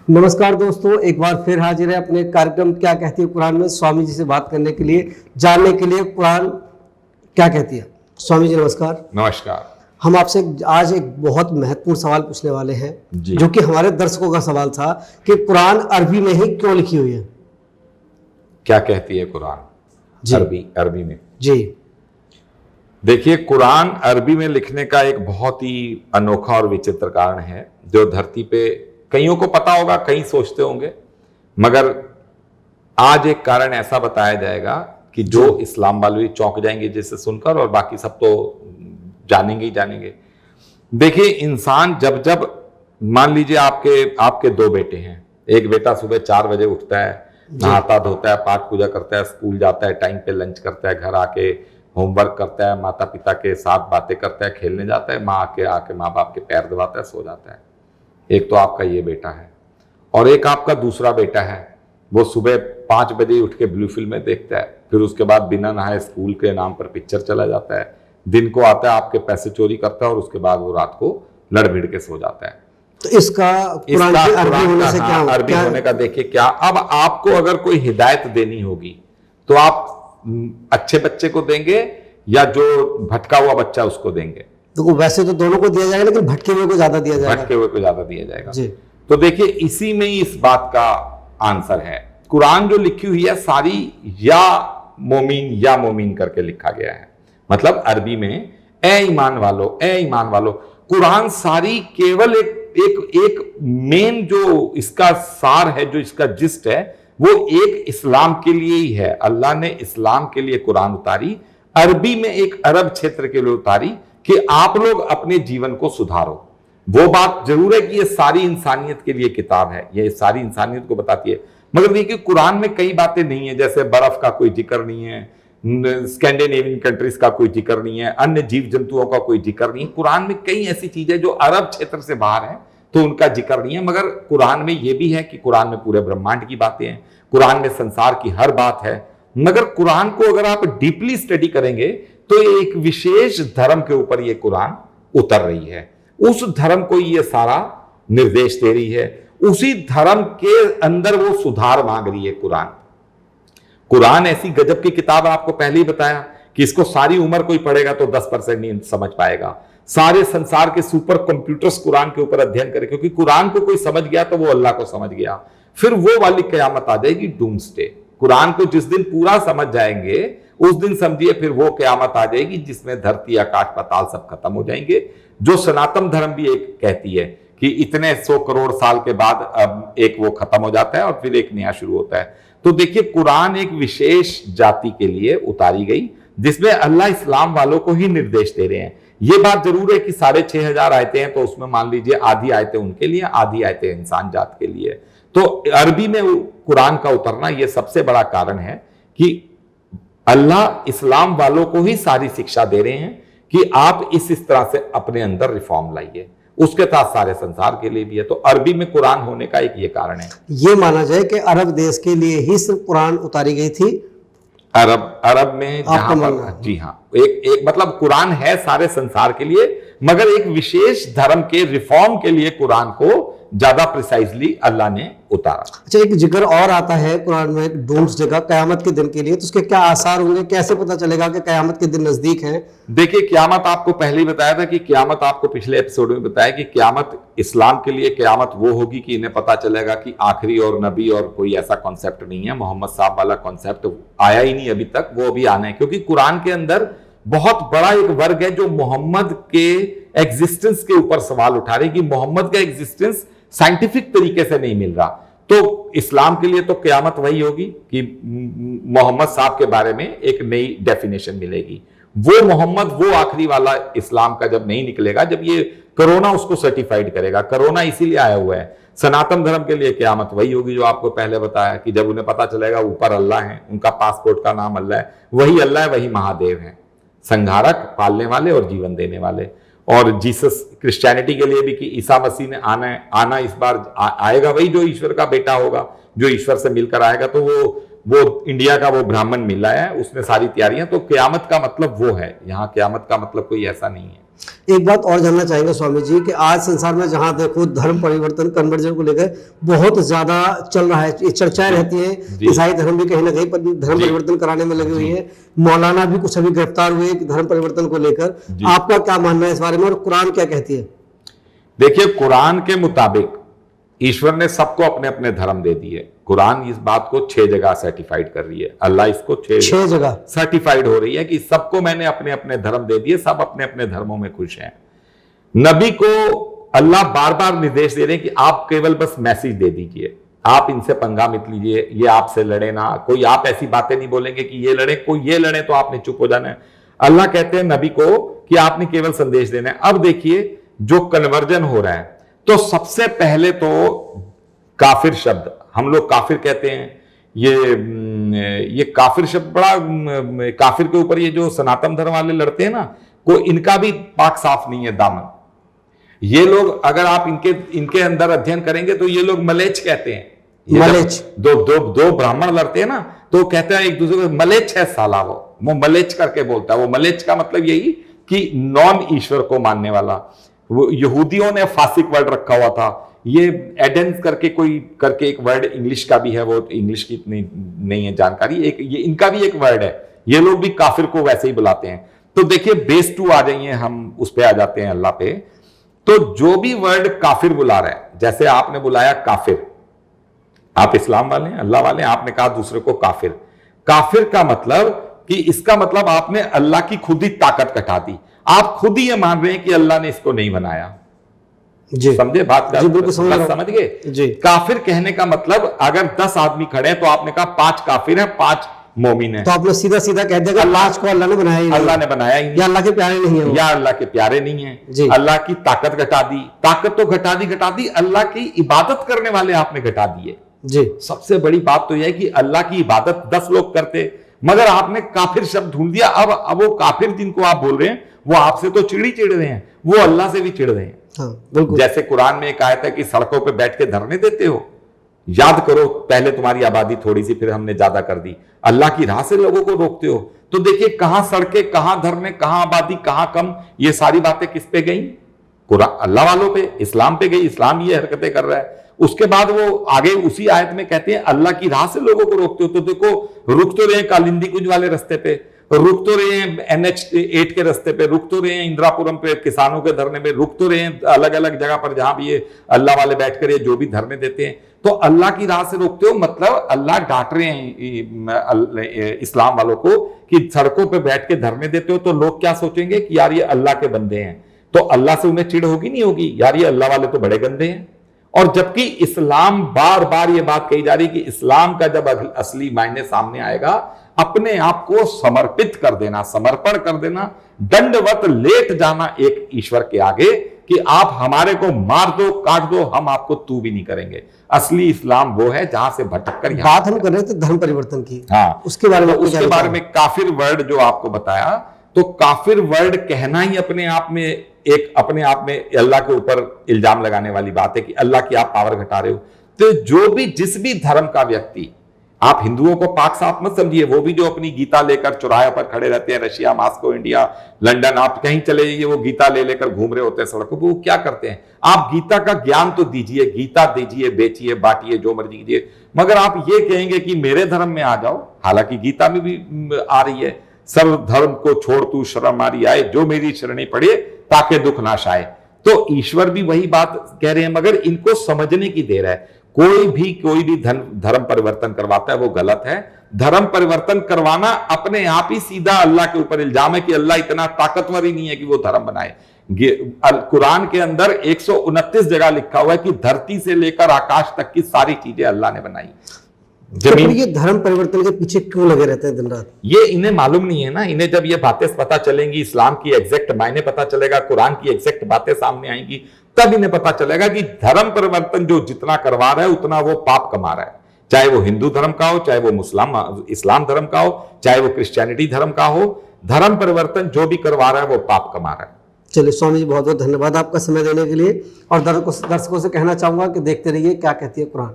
नमस्कार दोस्तों, एक बार फिर हाजिर है अपने कार्यक्रम क्या कहती है कुरान में स्वामी जी से बात करने के लिए, जानने के लिए कुरान क्या कहती है। स्वामी जी नमस्कार। नमस्कार। हम आपसे आज एक बहुत महत्वपूर्ण सवाल पूछने वाले हैं जो कि हमारे दर्शकों का सवाल था कि कुरान अरबी में ही क्यों लिखी हुई है। क्या कहती है कुरान अरबी में जी देखिए, कुरान अरबी में लिखने का एक बहुत ही अनोखा और विचित्र कारण है जो धरती पे कईयों को पता होगा, कई सोचते होंगे, मगर आज एक कारण ऐसा बताया जाएगा कि जो इस्लाम वाले भी चौंक जाएंगे जिसे सुनकर, और बाकी सब तो जानेंगे ही जानेंगे। देखिए, इंसान जब जब मान लीजिए आपके दो बेटे हैं। एक बेटा सुबह 4 बजे उठता है, नहाता धोता है, पाठ पूजा करता है, स्कूल जाता है, टाइम पे लंच करता है, घर आके होमवर्क करता है, माता पिता के साथ बातें करता है, खेलने जाता है, आके माँ बाप के पैर दबाता है, सो जाता है। एक तो आपका ये बेटा है, और एक आपका दूसरा बेटा है, वो सुबह 5 बजे उठ के ब्लू फिल्में देखता है, फिर उसके बाद बिना नहाए स्कूल के नाम पर पिक्चर चला जाता है, दिन को आता है, आपके पैसे चोरी करता है, और उसके बाद वो रात को लड़ भिड़ के सो जाता है। तो इसका अरबी होने से क्या अरबी होने का देखिए क्या। अब आपको अगर कोई हिदायत देनी होगी तो आप अच्छे बच्चे को देंगे या जो भटका हुआ बच्चा उसको देंगे? तो वैसे तो दोनों को दिया जाएगा, लेकिन भटके हुए को ज्यादा दिया जाएगा। भटके हुए को ज्यादा दिया जाएगा जी। तो देखिए, इसी में ही इस बात का आंसर है। कुरान जो लिखी हुई है सारी या मोमीन करके लिखा गया है। मतलब अरबी में ए ईमान वालो। कुरान सारी केवल एक मेन जो इसका सार है, जो इसका जिस्ट है, वो एक इस्लाम के लिए ही है। अल्लाह ने इस्लाम के लिए कुरान उतारी, अरबी में एक अरब क्षेत्र के लिए उतारी कि आप लोग अपने जीवन को सुधारो। वो बात जरूर है कि ये सारी इंसानियत के लिए किताब है, ये सारी इंसानियत को बताती है, मगर देखिए कुरान में कई बातें नहीं है। जैसे बर्फ का कोई जिक्र नहीं है, स्कैंडिनेवियन कंट्रीज का कोई जिक्र नहीं है, अन्य जीव जंतुओं का कोई जिक्र नहीं है। कुरान में कई ऐसी चीजें जो अरब क्षेत्र से बाहर है तो उनका जिक्र नहीं है। मगर कुरान में यह भी है कि कुरान में पूरे ब्रह्मांड की बातें हैं, कुरान में संसार की हर बात है। मगर कुरान को अगर आप डीपली स्टडी करेंगे तो एक विशेष धर्म के ऊपर यह कुरान उतर रही है, उस धर्म को यह सारा निर्देश दे रही है, उसी धर्म के अंदर वो सुधार मांग रही है। कुरान ऐसी गजब की किताब है, आपको पहले ही बताया कि इसको सारी उम्र कोई पढ़ेगा तो 10% नहीं समझ पाएगा। सारे संसार के सुपर कंप्यूटर्स कुरान के ऊपर अध्ययन करें, क्योंकि कुरान को कोई समझ गया तो वो अल्लाह को समझ गया। फिर वो वाली कयामत आ जाएगी, डूम्सडे। कुरान को जिस दिन पूरा समझ जाएंगे उस दिन समझिए फिर वो कयामत आ जाएगी जिसमें धरती आकाश पाताल सब खत्म हो जाएंगे। जो सनातन धर्म भी एक कहती है कि इतने 100 करोड़ साल के बाद अब एक वो खत्म हो जाता है और फिर एक नया शुरू होता है। तो देखिए, कुरान एक विशेष जाति के लिए उतारी गई जिसमें अल्लाह इस्लाम वालों को ही निर्देश दे रहे हैं। ये बात जरूर है कि 6500 आयतें हैं, तो उसमें मान लीजिए आधी आयतें उनके लिए, आधी आयतें इंसान जात के लिए। तो अरबी में कुरान का उतरना यह सबसे बड़ा कारण है कि अल्लाह इस्लाम वालों को ही सारी शिक्षा दे रहे हैं कि आप इस तरह से अपने अंदर रिफॉर्म लाइए। उसके साथ सारे संसार के लिए भी है। तो अरबी में कुरान होने का एक ये कारण है। ये माना जाए कि अरब देश के लिए ही सिर्फ कुरान उतारी गई थी। अरब में जहां पर, जी हाँ, एक मतलब कुरान है सारे संसार के लिए, मगर एक विशेष धर्म के रिफॉर्म के लिए कुरान को ज्यादा प्रिसाइजली अल्लाह ने उतारा। अच्छा, एक जिक्र और आता है कुरान में डूम्सडे का, कयामत के दिन के लिए, तो उसके क्या आसार होंगे? कैसे पता चलेगा कि कयामत के दिन नजदीक है? देखिए, क्यामत आपको पहले ही बताया था कि क्यामत, आपको पिछले एपिसोड में बताया कि क्यामत इस्लाम के लिए क्यामत वो होगी कि इन्हें पता चलेगा कि आखिरी और नबी और कोई ऐसा कॉन्सेप्ट नहीं है। मोहम्मद साहब वाला कॉन्सेप्ट आया ही नहीं अभी तक, वो अभी आना है। क्योंकि कुरान के अंदर बहुत बड़ा एक वर्ग है जो मोहम्मद के एग्जिस्टेंस के ऊपर सवाल उठा रहे कि मोहम्मद का एग्जिस्टेंस साइंटिफिक तरीके से नहीं मिल रहा। तो इस्लाम के लिए तो क़यामत वही होगी कि मोहम्मद साहब के बारे में एक नई डेफिनेशन मिलेगी। वो मोहम्मद, वो आखिरी वाला इस्लाम का जब नहीं निकलेगा, जब ये कोरोना उसको सर्टिफाइड करेगा। कोरोना इसीलिए आया हुआ है। सनातन धर्म के लिए क़यामत वही होगी जो आपको पहले बताया कि जब उन्हें पता चलेगा ऊपर अल्लाह है, उनका पासपोर्ट का नाम अल्लाह है, वही अल्लाह है, वही महादेव है, संहारक, पालने वाले और जीवन देने वाले। और जीसस क्रिश्चियनिटी के लिए भी कि ईसा मसीह ने आना इस बार आएगा, वही जो ईश्वर का बेटा होगा, जो ईश्वर से मिलकर आएगा। तो वो इंडिया का वो ब्राह्मण मिला है, उसने सारी तैयारियां। तो क़यामत का मतलब वो है, यहाँ क़यामत का मतलब कोई ऐसा नहीं है। एक बात और जानना चाहेंगे स्वामी जी कि आज संसार में जहां देखो धर्म परिवर्तन कन्वर्जन को लेकर बहुत ज्यादा चल रहा है, ये चर्चाएं रहती हैं। ईसाई धर्म भी कहीं ना कहीं धर्म परिवर्तन कराने में लगी हुई है। मौलाना भी कुछ अभी गिरफ्तार हुए धर्म परिवर्तन को लेकर। आपका क्या मानना है इस बारे में और कुरान क्या कहती है? देखिए, कुरान के मुताबिक ईश्वर ने सबको अपने अपने धर्म दे दिए। कुरान इस बात को 6 जगह सर्टिफाइड कर रही है। अल्लाह इसको 6 जगह सर्टिफाइड हो रही है कि सबको मैंने अपने अपने धर्म दे दिए, सब अपने अपने धर्मों में खुश हैं। नबी को अल्लाह बार बार निर्देश दे रहे हैं कि आप केवल बस मैसेज दे दीजिए, आप इनसे पंगा मत लीजिए, ये आपसे लड़े ना, कोई आप ऐसी बातें नहीं बोलेंगे कि ये लड़े, कोई ये लड़े तो आपने चुप हो जाना है। अल्लाह कहते हैं नबी को कि आपने केवल संदेश देना है। अब देखिए जो कन्वर्जन हो रहा है, तो सबसे पहले तो काफिर शब्द, हम लोग काफिर कहते हैं, ये काफिर शब्द बड़ा, काफिर के ऊपर ये जो सनातन धर्म वाले लड़ते हैं ना, को इनका भी पाक साफ नहीं है दामन। ये लोग अगर आप इनके अंदर अध्ययन करेंगे तो ये लोग मलेच कहते हैं। मलेच दो ब्राह्मण लड़ते हैं ना, तो कहते हैं एक दूसरे को मलेच है साला, वो मलेच करके बोलता है। वो मलेच का मतलब यही कि नॉन ईश्वर को मानने वाला। वो यहूदियों ने फासिक वर्ड रखा हुआ था, ये एडेंस करके एक वर्ड इंग्लिश का भी है, वो इंग्लिश की इतनी नहीं है जानकारी, एक ये इनका भी एक वर्ड है। ये लोग भी काफिर को वैसे ही बुलाते हैं। तो देखिए बेस 2 आ जाइए, हम उस पे आ जाते हैं अल्लाह पे। तो जो भी वर्ड काफिर बुला रहे हैं, जैसे आपने बुलाया काफिर, आप इस्लाम वाले हैं, अल्लाह वाले हैं, आपने कहा दूसरे को काफिर। काफिर का मतलब कि इसका मतलब आपने अल्लाह की खुद ही ताकत घटा दी। आप खुद ही ये मान रहे हैं कि अल्लाह ने इसको नहीं बनाया। जी समझे बात का? बिल्कुल समझ गए जी। काफिर कहने का मतलब अगर 10 आदमी खड़े हैं तो आपने कहा 5 काफिर हैं, 5 मोमिन हैं, तो आपने सीधा सीधा कह दिया अल्लाह को अल्लाह ने बनाया ही नहीं, अल्लाह ने बनाया ही नहीं, या अल्लाह के प्यारे नहीं है, या अल्लाह के प्यारे नहीं है। अल्लाह की ताकत घटा दी। ताकत तो घटा दी, अल्लाह की इबादत करने वाले आपने घटा दिए। जी सबसे बड़ी बात तो यह है कि अल्लाह की इबादत 10 लोग करते, मगर आपने काफिर शब्द ढूंढ दिया। अब वो काफिर जिनको आप बोल रहे हैं वो आपसे तो चिड़ रहे हैं, वो अल्लाह से भी चिड़ रहे हैं। हाँ, जैसे कुरान में एक आयत है कि सड़कों पे बैठ के धरने देते हो। याद करो, पहले तुम्हारी आबादी थोड़ी सी, फिर हमने ज्यादा कर दी। अल्लाह की राह से लोगों को रोकते हो। तो देखिए कहां सड़कें, कहां धरने, कहां आबादी, कहां कम, ये सारी बातें किस पे गई? कुरान अल्लाह वालों पे, इस्लाम पे गई। इस्लाम ये हरकतें कर रहा है। उसके बाद वो आगे उसी आयत में कहते हैं अल्लाह की राह से लोगों को रोकते हो। तो देखो रुक तो रहे हैं कालिंदी कुंज वाले रास्ते पे, रुक तो रहे हैं NH8 के रास्ते पे, रुक तो रहे हैं इंदिरापुरम पे किसानों के धरने में, रुक तो रहे हैं अलग अलग जगह पर जहां भी ये अल्लाह वाले बैठकर ये जो भी धरने देते हैं। तो अल्लाह की राह से रोकते हो, मतलब अल्लाह डांट रहे हैं इस्लाम वालों को कि सड़कों पे बैठ के धरने देते हो। तो लोग क्या सोचेंगे कि यार ये अल्लाह के बंदे हैं। तो अल्लाह से उन्हें चिढ़ होगी नहीं होगी, यार ये अल्लाह वाले तो बड़े गंदे हैं। और जबकि इस्लाम बार बार ये बात कही जा रही कि इस्लाम का जब असली मायने सामने आएगा, अपने आप को समर्पित कर देना, समर्पण कर देना, दंडवत लेट जाना एक ईश्वर के आगे कि आप हमारे को मार दो, काट दो, हम आपको तू भी नहीं करेंगे। असली इस्लाम वो है जहां से भटक कर बात हम कर रहे थे धर्म परिवर्तन की। हाँ, उसके बारे में काफिर वर्ड जो आपको बताया, तो काफिर वर्ड कहना ही अपने आप में अल्लाह के ऊपर इल्जाम लगाने वाली बात है कि अल्लाह की आप पावर घटा रहे हो। तो जिस भी धर्म का व्यक्ति, आप हिंदुओं को पाक साफ मत समझिए, वो भी जो अपनी गीता लेकर चौराहे पर खड़े रहते हैं, रशिया, मॉस्को, इंडिया, लंदन, आप कहीं चले जाइए वो गीता ले लेकर घूम रहे होते हैं सड़कों पर। वो क्या करते हैं? आप गीता का ज्ञान तो दीजिए, गीता दीजिए, बेचिए, बांटिए, जो मर्जी कीजिए, मगर आप ये कहेंगे कि मेरे धर्म में आ जाओ, हालांकि गीता में भी आ रही है, सर्व धर्म को छोड़ तू शरण मारी आए, जो मेरी शरणी पड़े ताके दुख नाश आए। तो ईश्वर भी वही बात कह रहे हैं, मगर इनको समझने की देर है। कोई भी धर्म परिवर्तन करवाता है वो गलत है। धर्म परिवर्तन करवाना अपने आप ही सीधा अल्लाह के ऊपर इल्जाम है कि अल्लाह इतना ताकतवर ही नहीं है कि वो धर्म बनाए। कुरान के अंदर 129 जगह लिखा हुआ है कि धरती से लेकर आकाश तक की सारी चीजें अल्लाह ने बनाई। तो ये धर्म परिवर्तन के पीछे क्यों लगे रहते हैं दिन रात? ये इन्हें मालूम नहीं है ना। इन्हें जब ये बातें पता चलेंगी, इस्लाम की एग्जैक्ट मायने पता चलेगा, कुरान की एग्जैक्ट बातें सामने आएंगी, तब इन्हें पता चलेगा कि धर्म परिवर्तन जो जितना करवा रहा है उतना वो पाप कमा रहा है। चाहे वो हिंदू धर्म का हो, चाहे वो इस्लाम धर्म का हो, चाहे वो क्रिश्चियनिटी धर्म का हो, धर्म परिवर्तन जो भी करवा रहा है वो पाप कमा रहा है। चलिए स्वामी जी, बहुत बहुत धन्यवाद आपका समय देने के लिए। और दर्शकों से कहना चाहूंगा कि देखते रहिए क्या कहती है कुरान।